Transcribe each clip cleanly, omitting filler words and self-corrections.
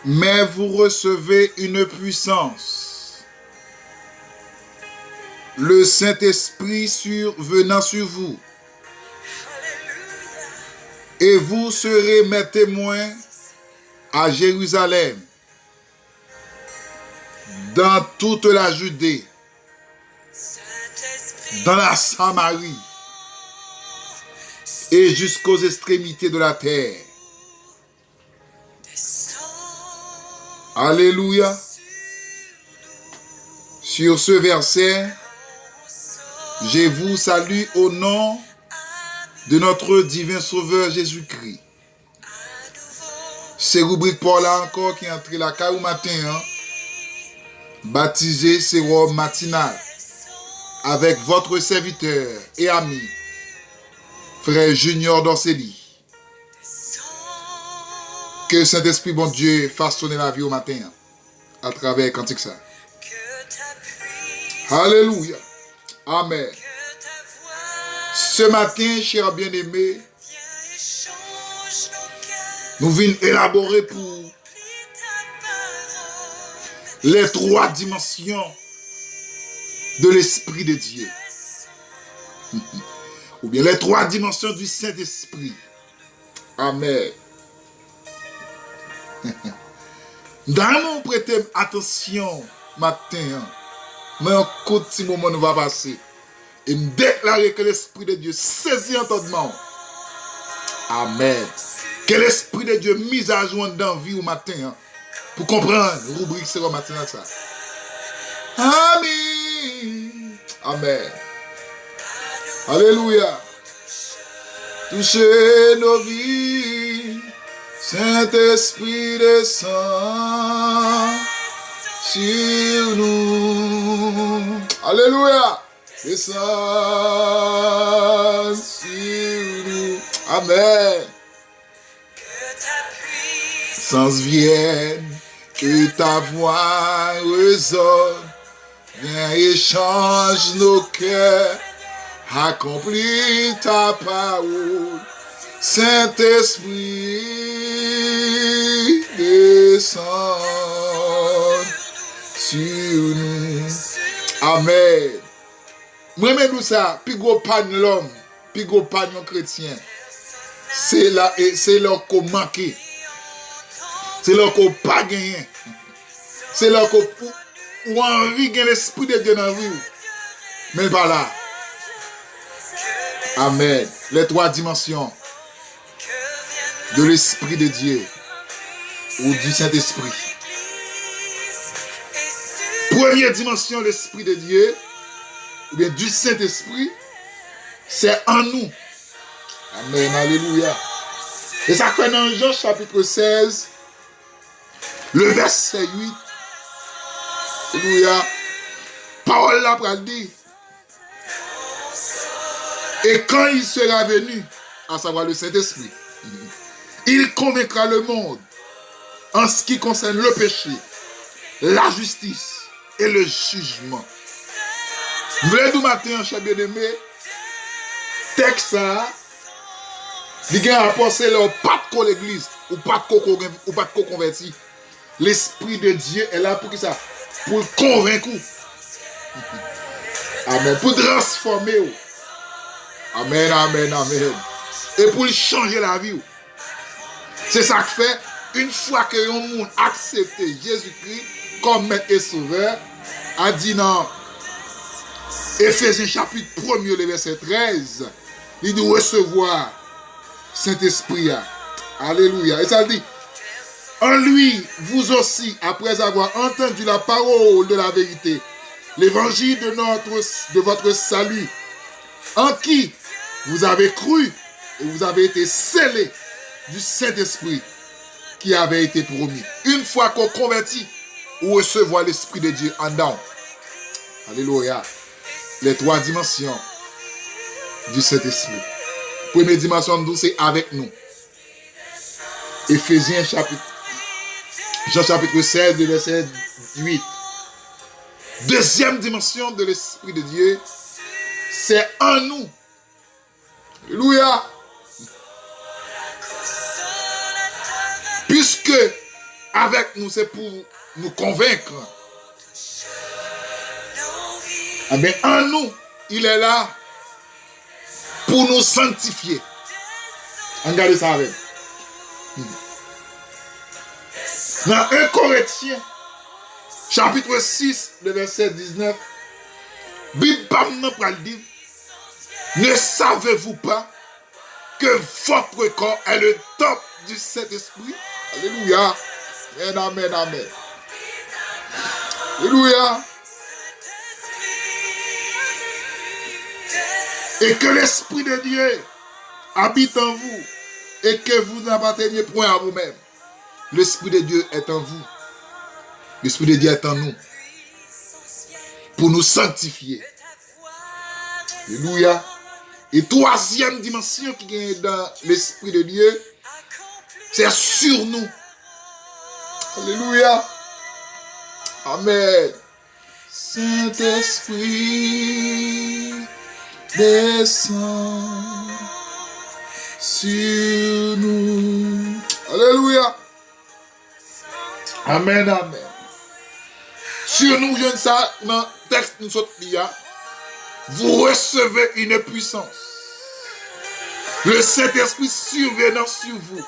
mais vous recevez une puissance, le Saint-Esprit venant sur vous, et vous serez mes témoins à Jérusalem, dans toute la Judée, dans la Samarie et jusqu'aux extrémités de la terre. Alléluia. Sur ce verset, je vous salue au nom de notre divin Sauveur Jésus-Christ. C'est rubrique pour là encore qui est entré la caille au matin, baptisé sérum matinal avec votre serviteur et ami, frère Junior Dorceli. Que le Saint-Esprit, bon Dieu, fasse sonner la vie au matin à travers cantique ça. Alléluia. Amen. Ce matin, chers bien-aimés, nous venons élaborer pour les 3 dimensions de l'Esprit de Dieu. Ou bien les 3 dimensions du Saint-Esprit. Amen. Dans prêter attention matin, mais un petit moment nous va passer. Et me déclarer que l'Esprit de Dieu saisit entendement. Amen. Que l'Esprit de Dieu mise à joindre dans la vie au matin. Pour comprendre, rubrique c'est le matin ça. Amen. Amen. Alléluia. Touchez nos vies. Saint-Esprit descend sur nous. Alléluia. Descend sur nous. Amen. Sans vienne, que ta voix résonne. Viens et change nos cœurs. Accomplis ta parole. Saint-Esprit descend sur nous. Amen. Moi, nous ça, puis gros pan l'homme, puis gros pan chrétien. C'est là qu'on manque. C'est là qu'on pas gagné. C'est là qu'on ou envie de l'Esprit de Dieu dans la vie. Mais pas là. Amen. Les 3 dimensions de l'Esprit de Dieu ou du Saint-Esprit. Première dimension, l'Esprit de Dieu ou bien du Saint-Esprit, c'est en nous. Amen, alléluia. Et ça fait dans Jean chapitre 16, le verset 8. Alléluia. Parole là pour dire. Et quand il sera venu, à savoir le Saint-Esprit, il convaincra le monde en ce qui concerne le péché, la justice et le jugement. Vous voulez nous matin, cher bien-aimé, texte ça, il y a un rapport, c'est leur pas de l'église, ou pas de converti. L'Esprit de Dieu est là pour ça, pour le convaincre. Amen. Pour transformer. Amen, amen, amen. Et pour changer la vie. C'est ça que fait, une fois que le monde a accepté Jésus-Christ comme maître et sauveur, a dit dans Éphésiens chapitre 1er, le verset 13, il doit recevoir Saint-Esprit. Alléluia. Et ça dit, en lui, vous aussi, après avoir entendu la parole de la vérité, l'évangile de votre salut, en qui vous avez cru et vous avez été scellés du Saint-Esprit qui avait été promis. Une fois qu'on convertit, on recevoir l'Esprit de Dieu en dedans. Alléluia. Les 3 dimensions du Saint-Esprit. Première dimension, c'est avec nous. Éphésiens Jean chapitre 16, verset 8. Deuxième dimension de l'Esprit de Dieu, c'est en nous. Alléluia. Puisque avec nous, c'est pour nous convaincre. Mais en nous, il est là pour nous sanctifier. Regardez ça avec. Dans 1 Corinthiens, chapitre 6, le verset 19, Bible pour dire, ne savez-vous pas que votre corps est le temple du Saint-Esprit? Alléluia. Amen, amen, amen. Alléluia. Et que l'Esprit de Dieu habite en vous et que vous n'apparteniez point à vous-même. L'Esprit de Dieu est en vous. L'Esprit de Dieu est en nous. Pour nous sanctifier. Alléluia. Et troisième dimension qui est dans l'Esprit de Dieu, c'est sur nous. Alléluia. Amen. Saint-Esprit, descend sur nous. Alléluia. Amen, amen. Sur nous, je ne sais pas, dans le texte nous sommes là, vous recevez une puissance. Le Saint-Esprit survenant sur vous.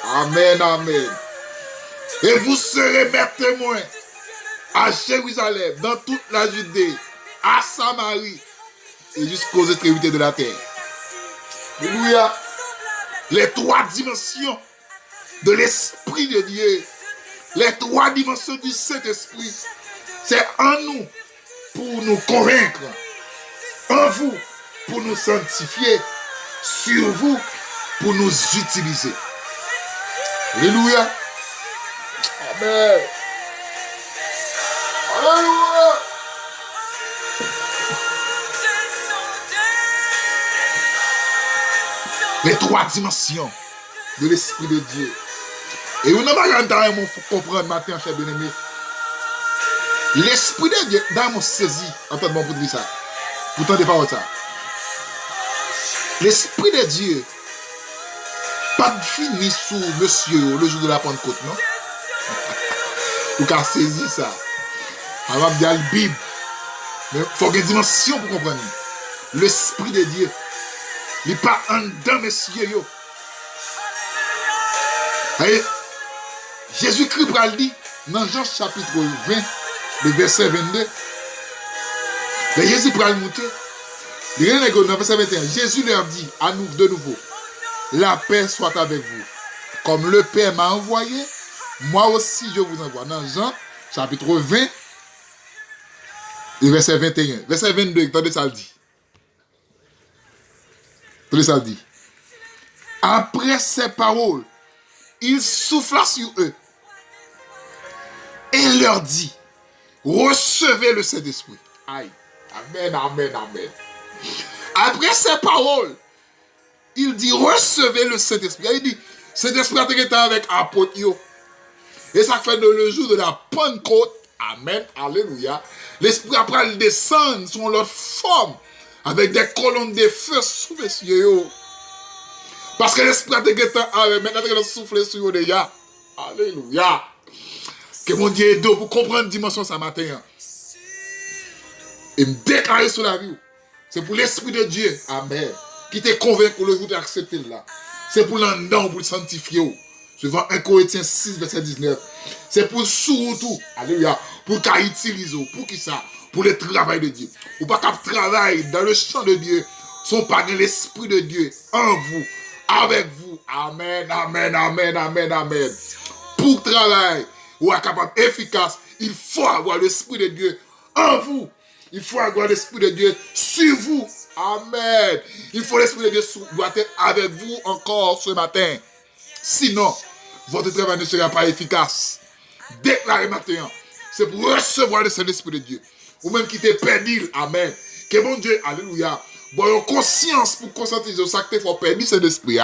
Amen, amen. Et vous serez mes témoins à Jérusalem, dans toute la Judée, à Samarie et jusqu'aux extrémités de la terre. Alléluia. Les trois dimensions de l'Esprit de Dieu, les trois dimensions du Saint-Esprit, c'est en nous pour nous convaincre, en vous pour nous sanctifier, sur vous pour nous utiliser. Alléluia. Amen. Alléluia. Les trois dimensions de l'Esprit de Dieu. Et vous n'avez pas entendu, il faut comprendre matin, cher bien-aimé. L'Esprit de Dieu, dans mon saisi, entendez-moi pour dire ça. Vous n'entendez pas ça. L'Esprit de Dieu, pas fini sous monsieur le jour de la Pentecôte, non? Vous avez saisi ça. On va dire la Bible. Mais il faut une dimension pour comprendre. L'Esprit de Dieu, il n'est pas en dedans, messieurs. Et Jésus-Christ pral dit dans Jean chapitre 20, le verset 22. Mais Jésus pral monter. Dans verset 21, Jésus leur dit à nous de nouveau, la paix soit avec vous. Comme le Père m'a envoyé, moi aussi je vous envoie. Dans Jean chapitre 20, le verset 21. Verset 22, attendez ça le dit. Attendez ça le dit. Après ces paroles, il souffla sur eux et leur dit, recevez le Saint-Esprit. Aïe. Amen, amen, amen. Après ces paroles, il dit, recevez le Saint-Esprit. Il dit, Saint-Esprit a été avec apôtre. Et ça fait le jour de la Pentecôte. Amen, alléluia. L'Esprit après il descend sur leur forme avec des colonnes de feu sous les cieux. Parce que l'Esprit a été avec maintenant il a soufflé sur eux déjà. Alléluia. Que mon Dieu aide pour comprendre la dimension ce matin. Et me déclarer sur la vie. C'est pour l'Esprit de Dieu. Amen. Qui te convainc pour le jour d'accepter là. C'est pour l'endant, pour le sanctifier. Suivant 1 Corinthiens 6, verset 19. C'est pour surtout, alléluia, pour qu'il utilise, pour qui ça? Pour le travail de Dieu. Ou pas qu'il travaille dans le champ de Dieu, son pas l'Esprit de Dieu en vous, avec vous. Amen, amen, amen, amen, amen. Pour travailler, ou être capable efficace, il faut avoir l'Esprit de Dieu en vous. Il faut avoir l'Esprit de Dieu sur vous. Amen. Il faut l'Esprit de Dieu doit être avec vous encore ce matin. Sinon, votre travail ne sera pas efficace. Déclarez maintenant. C'est pour recevoir le Saint-Esprit de Dieu. Ou même qui te perdu. Amen. Que mon Dieu, alléluia. Bon, conscience pour concentrer sur ça que tu faut perdre cet esprit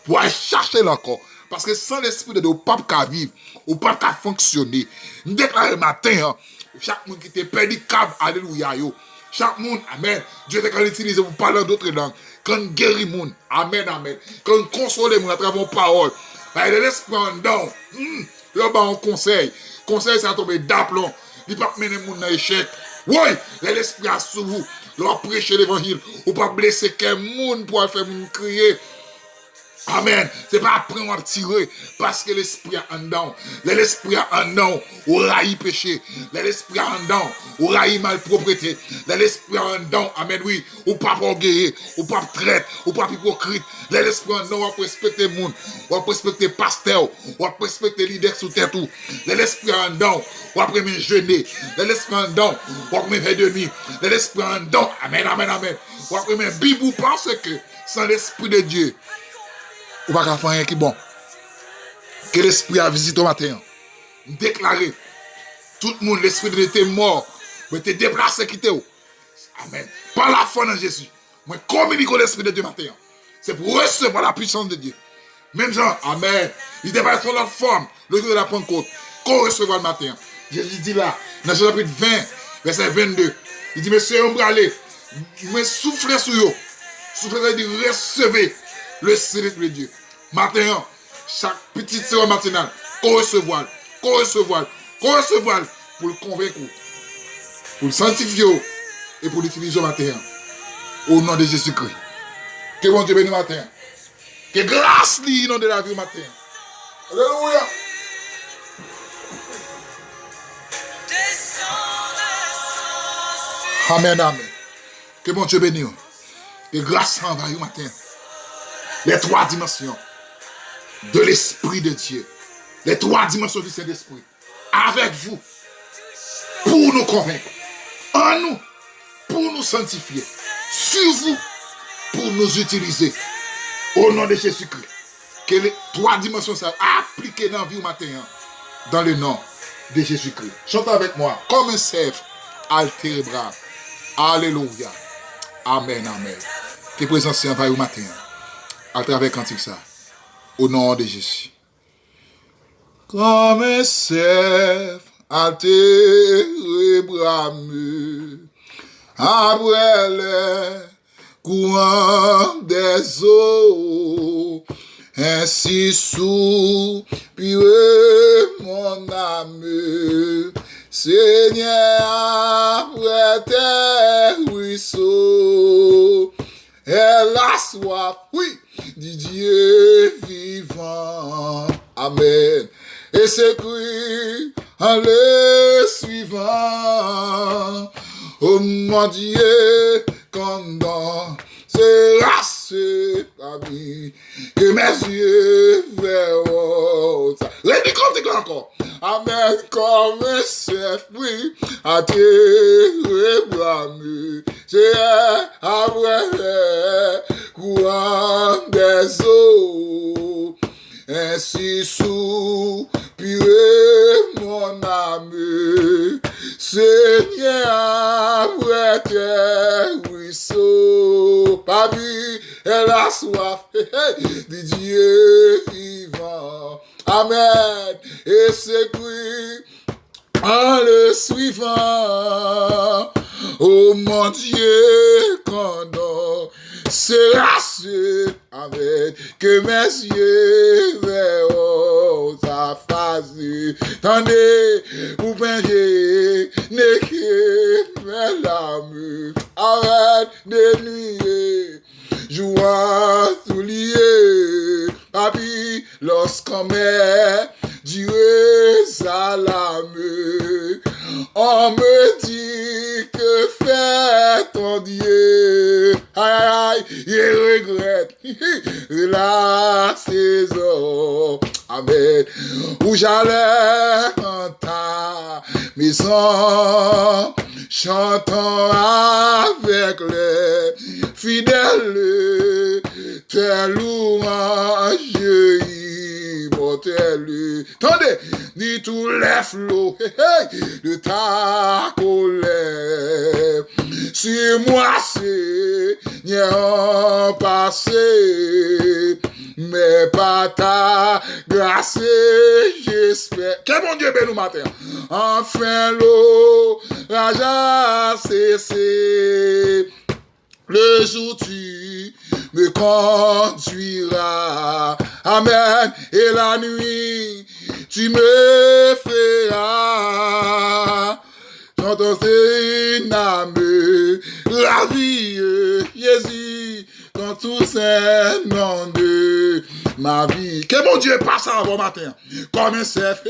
pour aller chercher encore. Parce que sans l'Esprit de Dieu, on ne peut pas vivre. On ne peut pas fonctionner. Nous déclarons matin. Chaque monde qui te perdu câble. Alléluia. Chaque monde, amen. Dieu te quand utilise pour parler d'autres langues. Quand guérit le monde, amen, amen. Quand console le monde à travers vos paroles. De l'esprit en dedans. Là, bah, on conseil. Conseil, ça a tombé d'aplomb. Il ne peut pas mener mon dans l'échec. Oui, l'esprit a sous vous. Là, prêcher l'évangile. Ou pas blesser quel monde pour faire mon crier. Amen. C'est pas après on va tirer parce que l'esprit a en dedans. L'esprit a en dedans, ou raï péché. L'esprit a en dedans, ou raï malpropreté. L'esprit a en dedans, amen, oui, ou pas orgueilleux, ou pas traite, ou pas hypocrite. L'esprit en dedans, on va respecter le monde, on va respecter le pasteur, on va respecter le leader sous tête tout. L'esprit en dedans, on va me jeûner. L'esprit en dedans, on va me faire de nuit. L'esprit en dedans, amen, amen, amen. On va me bibou parce que sans l'esprit de Dieu, ou pas qu'à faire rien qui est bon. Que l'esprit a visité au matin. Déclarer. Tout le monde, l'esprit de Dieu était mort. Mais t'es déplacé, quitter. Amen. Par la foi en Jésus. Moi, communique l'esprit de Dieu matin. C'est pour recevoir la puissance de Dieu. Même Jean, amen. Il était pas sur la forme. Le jour de la Pentecôte. Qu'on recevra le matin. Jésus dit là, dans le chapitre 20, verset 22. Il dit, monsieur, on va aller. Mais soufflez sur eux. Soufflez, il dit, recevez le Spirit de Dieu. Maintenant, chaque petite séance matinale, qu'on recevoir pour le convaincre, pour le sanctifier et pour l'utiliser matin. Au nom de Jésus-Christ. Que bon Dieu bénisse matin. Que grâce lui nom de la vie matin. Alléluia. Amen, amen. Que bon Dieu bénisse. Que grâce envahit matin. Les trois dimensions de l'Esprit de Dieu. Les trois dimensions du Saint-Esprit. Avec vous. Pour nous convaincre. En nous. Pour nous sanctifier. Sur vous. Pour nous utiliser. Au nom de Jésus-Christ. Que les trois dimensions soient appliquées dans la vie au matin. Dans le nom de Jésus-Christ. Chante avec moi. Comme un cerf altérébral. Alléluia. Amen, amen. Que présence envahit au matin. À travers cantique ça. Au nom de Jésus. Comme un cerf altérébral, après les courants des eaux, ainsi soupire mon âme, Seigneur, après tes ruisseaux. Elle a soif, oui, du Dieu vivant. Amen. Et c'est cru en le suivant. Oh mon Dieu, quand sera ce ami que mes yeux verront. Redis encore. Amen, comme un chef, oui, à tes blâmes. C'est après courant des eaux. Ainsi soupire mon âme. Seigneur, après tes ruisseaux. Papi, elle a soif du Dieu vivant. Amen. Et c'est cru en le suivant. Oh mon Dieu, quand sera ce avec que mes yeux verront sa face. Tendez, vous peigez, n'est que mes larmes. Arrête de nuire, jouant tout lié. Papi, lorsqu'on met Jérusalem, on me dit que fait ton Dieu. Aïe, aïe, il regrette la saison. Amen. Où j'allais en ta maison, chantant avec les fidèles, tes louanges immortelles. Attendez, ni tous les flots de ta colère. Sur moi, Seigneur, passé, mais pas ta grâce, j'espère. Que mon Dieu bénisse matin. Enfin, l'orage a cessé. Le jour tu me conduiras Amen. Et la nuit, tu me feras chanter une âme, la vie, Jésus, dans tout c'est nom de ma vie. Que mon Dieu passe un bon matin, comme un chef,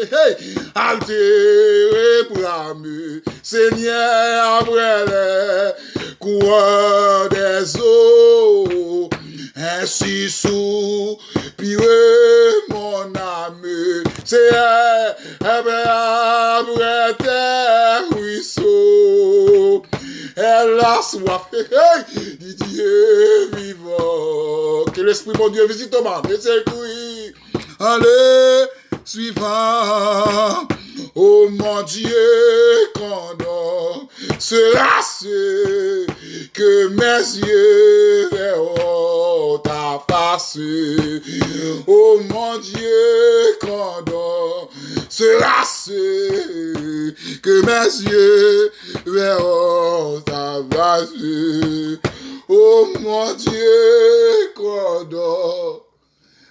altéré pour l'âme, Seigneur, après les coureurs des eaux, ainsi soupire mon âme, c'est après tes ruisseaux, elle a soif, du Dieu vivant. Que l'Esprit mon Dieu visite mon âme, et c'est oui, allez, suivant, oh mon Dieu, condom, sera ce que mes yeux verront ta face. Oh mon Dieu, condom, sera ce que mes yeux verront ta face. Oh mon Dieu, condom,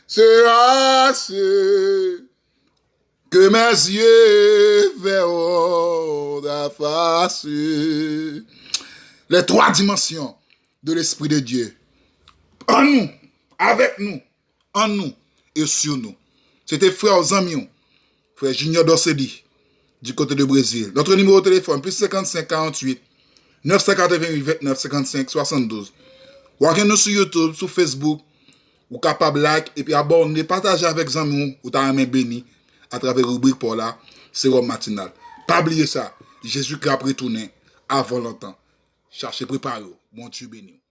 sera ce que mes yeux verront ta face. Les trois dimensions de l'Esprit de Dieu. En nous, avec nous, en nous et sur nous. C'était frère Zamion, frère Junior Dorsedi, du côté de Brésil. Notre numéro de téléphone, plus 55 48 988 29 55 72. Ou à nous sur YouTube, sur Facebook, ou capable like, et puis abonner, partager avec Zamion, ou ta main béni, à travers rubrique pour là, sérum matinal. Pas oublier ça. Jésus-Christ a retourné avant longtemps. Cherchez, préparez-vous. Mon Dieu béni.